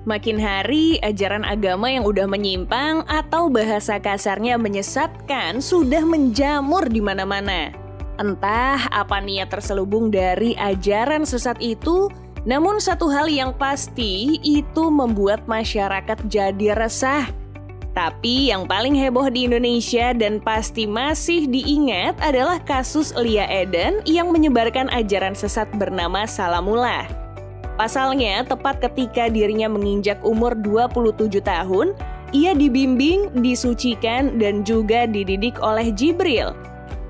Makin hari, ajaran agama yang udah menyimpang atau bahasa kasarnya menyesatkan sudah menjamur di mana-mana. Entah apa niat terselubung dari ajaran sesat itu, namun satu hal yang pasti itu membuat masyarakat jadi resah. Tapi yang paling heboh di Indonesia dan pasti masih diingat adalah kasus Lia Eden yang menyebarkan ajaran sesat bernama Salamullah. Pasalnya, tepat ketika dirinya menginjak umur 27 tahun, ia dibimbing, disucikan, dan juga dididik oleh Jibril.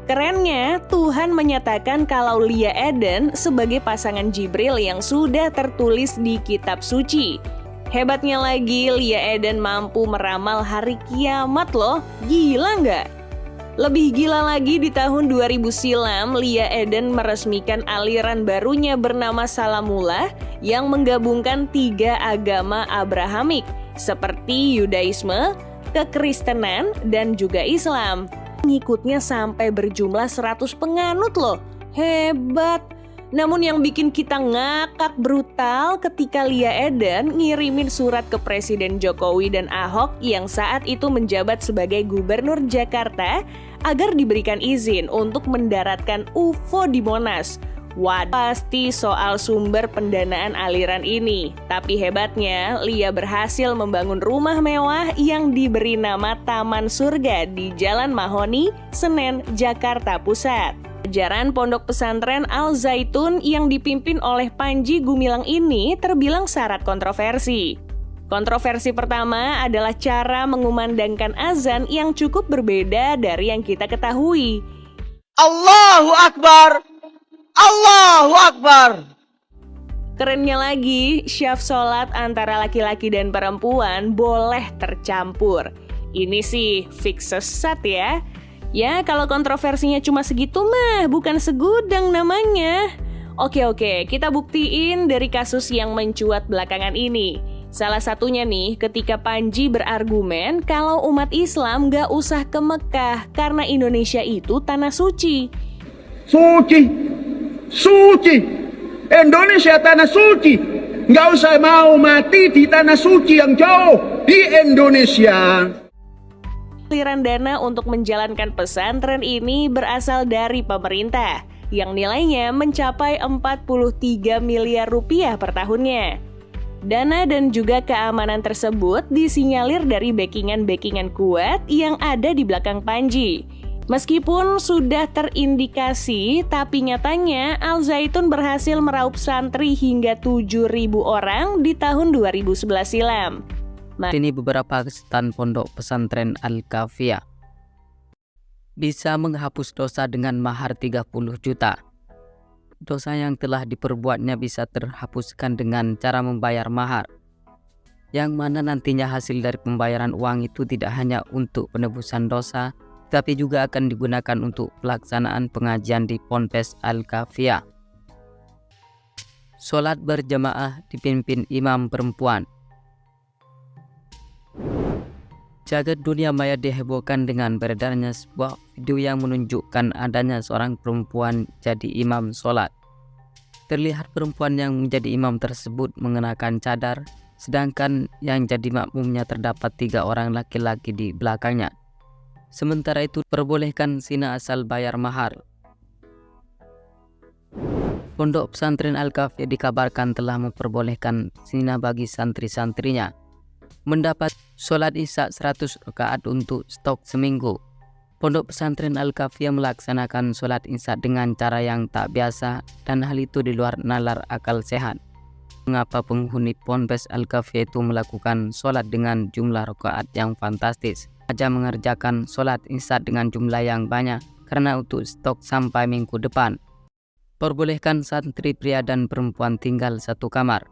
Kerennya, Tuhan menyatakan kalau Lia Eden sebagai pasangan Jibril yang sudah tertulis di kitab suci. Hebatnya lagi, Lia Eden mampu meramal hari kiamat loh. Gila nggak? Lebih gila lagi, di tahun 2000 silam, Lia Eden meresmikan aliran barunya bernama Salamullah yang menggabungkan 3 agama Abrahamik seperti Yudaisme, Kekristenan, dan juga Islam. Pengikutnya sampai berjumlah 100 penganut loh. Hebat! Namun yang bikin kita ngakak brutal ketika Lia Eden ngirimin surat ke Presiden Jokowi dan Ahok yang saat itu menjabat sebagai Gubernur Jakarta agar diberikan izin untuk mendaratkan UFO di Monas. Wah, pasti soal sumber pendanaan aliran ini. Tapi hebatnya, Lia berhasil membangun rumah mewah yang diberi nama Taman Surga di Jalan Mahoni, Senen, Jakarta Pusat. Ajaran Pondok Pesantren Al-Zaitun yang dipimpin oleh Panji Gumilang ini terbilang syarat kontroversi. Kontroversi pertama adalah cara mengumandangkan azan yang cukup berbeda dari yang kita ketahui. Allahu Akbar! Allahu Akbar! Kerennya lagi, syaf sholat antara laki-laki dan perempuan boleh tercampur. Ini sih fix sesat ya. Ya, kalau kontroversinya cuma segitu mah bukan segudang namanya. Oke, kita buktiin dari kasus yang mencuat belakangan ini. Salah satunya nih, ketika Panji berargumen kalau umat Islam gak usah ke Mekah karena Indonesia itu tanah suci. Suci! Indonesia tanah suci! Gak usah mau mati di tanah suci yang jauh di Indonesia. Aliran dana untuk menjalankan pesantren ini berasal dari pemerintah yang nilainya mencapai 43 miliar rupiah per tahunnya. Dana dan juga keamanan tersebut disinyalir dari backingan kuat yang ada di belakang Panji. Meskipun sudah terindikasi, tapi nyatanya Al-Zaitun berhasil meraup santri hingga 7.000 orang di tahun 2011 silam. Ini beberapa kesulitan pondok pesantren Al-Kafiyah. Bisa menghapus dosa dengan mahar 30 juta. Dosa yang telah diperbuatnya bisa terhapuskan dengan cara membayar mahar, yang mana nantinya hasil dari pembayaran uang itu tidak hanya untuk penebusan dosa, tapi juga akan digunakan untuk pelaksanaan pengajian di Ponpes Al-Kafiyah. Sholat berjamaah dipimpin imam perempuan. Jagat dunia maya dihebohkan dengan beredarnya sebuah video yang menunjukkan adanya seorang perempuan jadi imam sholat. Terlihat perempuan yang menjadi imam tersebut mengenakan cadar, sedangkan yang jadi makmumnya terdapat 3 orang laki-laki di belakangnya. Sementara itu perbolehkan zina asal bayar mahar. Pondok pesantren Al-Kafiyah dikabarkan telah memperbolehkan zina bagi santri-santrinya. Mendapat sholat isya 100 rakaat untuk stok seminggu. Pondok pesantren Al-Kafiyah melaksanakan sholat isya dengan cara yang tak biasa dan hal itu di luar nalar akal sehat. Mengapa penghuni Ponpes Al-Kafiyah itu melakukan sholat dengan jumlah rakaat yang fantastis? Saja mengerjakan sholat isya dengan jumlah yang banyak karena untuk stok sampai minggu depan. Perbolehkan santri pria dan perempuan tinggal satu kamar.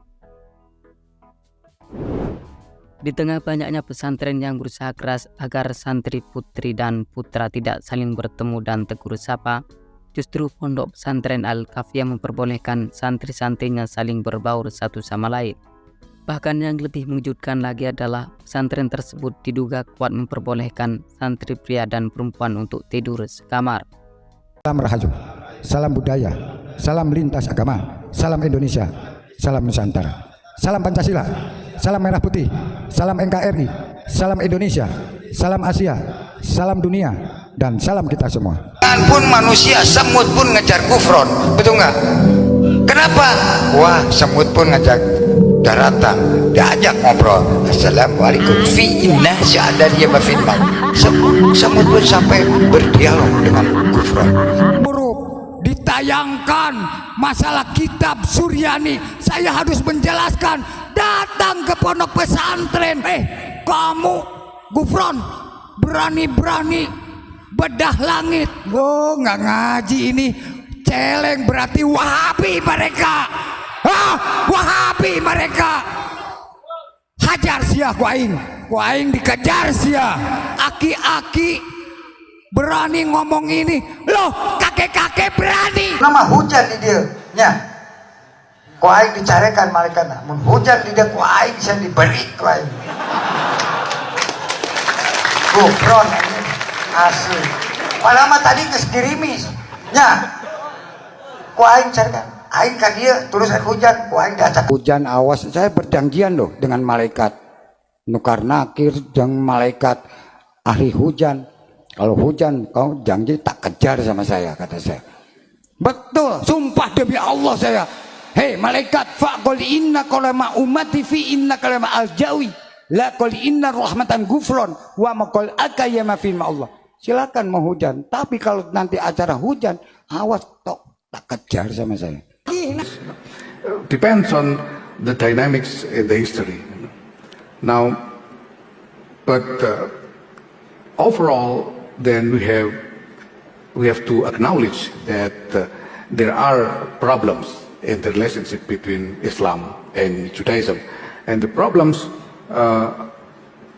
Di tengah banyaknya pesantren yang berusaha keras agar santri putri dan putra tidak saling bertemu dan tegur sapa, justru Pondok Pesantren Al-Kafiyah memperbolehkan santri-santrinya saling berbaur satu sama lain. Bahkan yang lebih mengejutkan lagi adalah pesantren tersebut diduga kuat memperbolehkan santri pria dan perempuan untuk tidur sekamar. Salam Rahayu, salam budaya, salam lintas agama, salam Indonesia, salam Nusantara, salam Pancasila, salam merah putih, salam NKRI, salam Indonesia, salam Asia, salam dunia, dan salam kita semua. Pun manusia, semut pun ngejar kufron, betul nggak? Kenapa? Wah, semut pun ngajak daratan, diajak ngobrol. Assalamualaikum. Fi inna sya'ada dia mafilman. Semut pun sampai berdialog dengan kufron. Buruk ditayangkan masalah kitab Suryani, saya harus menjelaskan. Datang ke pondok pesantren, kamu Gufron berani-berani bedah langit. Oh, nggak ngaji ini, celeng, berarti Wahabi mereka. Wahabi mereka. Hajar sia ku aing dikejar sia. Aki-aki berani ngomong ini, loh kakek-kakek berani. Nama hujan di dia, nya. Ku aing dicarekan malaikat, mun hujan di dia ku aing bisa diberi ku aing. Kufron ini asli. Padahal mah tadi geus dirimis, nya. Ku aing carekan, aing ka dieu terus hujan, ku aing diacak. Hujan awas, saya berjanjian loh dengan malaikat nukar nakir jeung malaikat ahli hujan. Kalau hujan kau janji tak kejar sama saya, kata saya. Betul, sumpah demi Allah saya. Hei malaikat, faqul inna kalama ummati fi inna kalama aljawi la qul inna rahmatan gufron wa maqul akayama fi Allah. Silakan mau hujan, tapi kalau nanti acara hujan, awas tok tak kejar sama saya. Depends on the dynamics in the history. Now, but overall, then we have to acknowledge that there are problems in the relationship between Islam and Judaism, and the problems,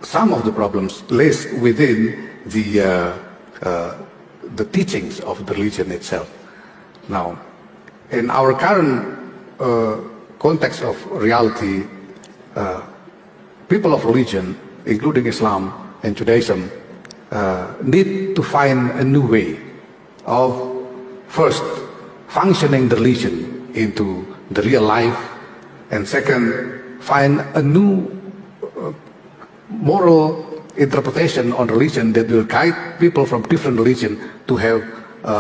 some of the problems, lays within the teachings of the religion itself. Now, in our current context of reality, people of religion, including Islam and Judaism, need to find a new way of first functioning the religion into the real life, and second, find a new moral interpretation on religion that will guide people from different religion to have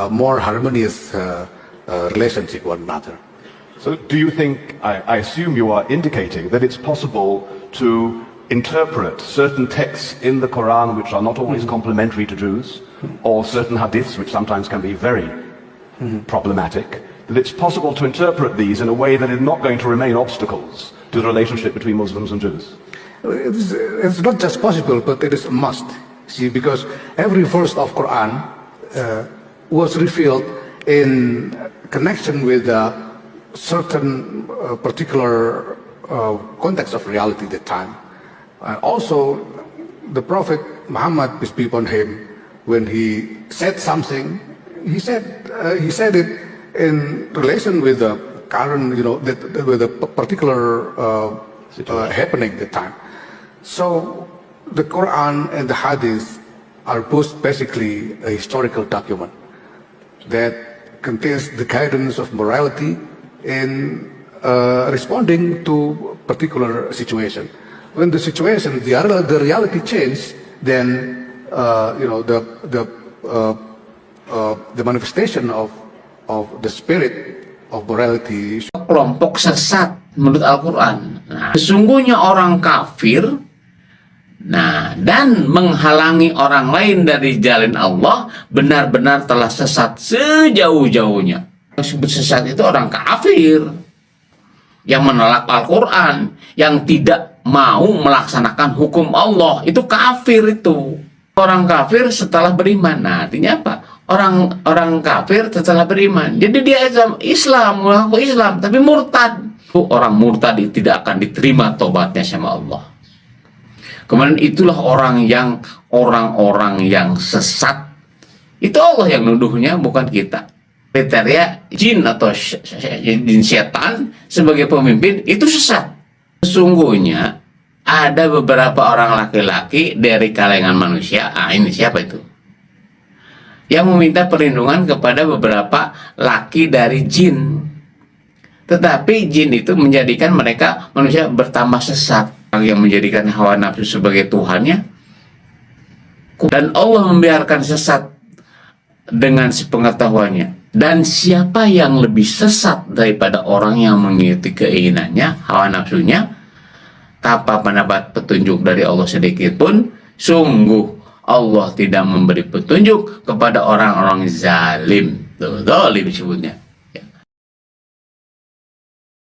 more harmonious relationship with one another. So do you think, I assume you are indicating that it's possible to interpret certain texts in the Quran which are not always complementary to Jews, or certain hadiths which sometimes can be very problematic, that it's possible to interpret these in a way that is not going to remain obstacles to the relationship between Muslims and Jews? It's not just possible, but it is a must. See, because every verse of Quran was revealed in connection with a certain particular context of reality at the time. Also, the Prophet Muhammad, peace be upon him, when he said something, he said it in relation with the current, with a particular happening at the time. So the Quran and the Hadith are both basically a historical document that contains the guidance of morality in responding to particular situation. When the situation, the reality change, then the manifestation of the spirit of morality. Kelompok sesat menurut Al-Quran. Nah, sesungguhnya orang kafir, dan menghalangi orang lain dari jalan Allah benar-benar telah sesat sejauh-jauhnya. Yang disebut sesat itu orang kafir yang menolak Al-Quran, yang tidak mau melaksanakan hukum Allah, itu kafir itu. Orang kafir setelah beriman. Nah, artinya apa? Orang kafir setelah beriman. Jadi dia Islam, mengaku Islam, tapi murtad. Orang murtad tidak akan diterima tobatnya sama Allah. Kemudian itulah orang-orang yang sesat. Itu Allah yang nuduhnya, bukan kita. Kriteria jin atau jin setan sebagai pemimpin itu sesat. Sesungguhnya ada beberapa orang laki-laki dari kalangan manusia. Ini siapa itu? Yang meminta perlindungan kepada beberapa laki dari jin. Tetapi jin itu menjadikan mereka manusia bertambah sesat. yang menjadikan hawa nafsu sebagai Tuhannya, dan Allah membiarkan sesat dengan sepengetahuannya. Dan siapa yang lebih sesat daripada orang yang mengikuti keinginannya, hawa nafsunya, tanpa mendapat petunjuk dari Allah sedikit pun? Sungguh Allah tidak memberi petunjuk kepada orang-orang zalim. Zalim disebutnya.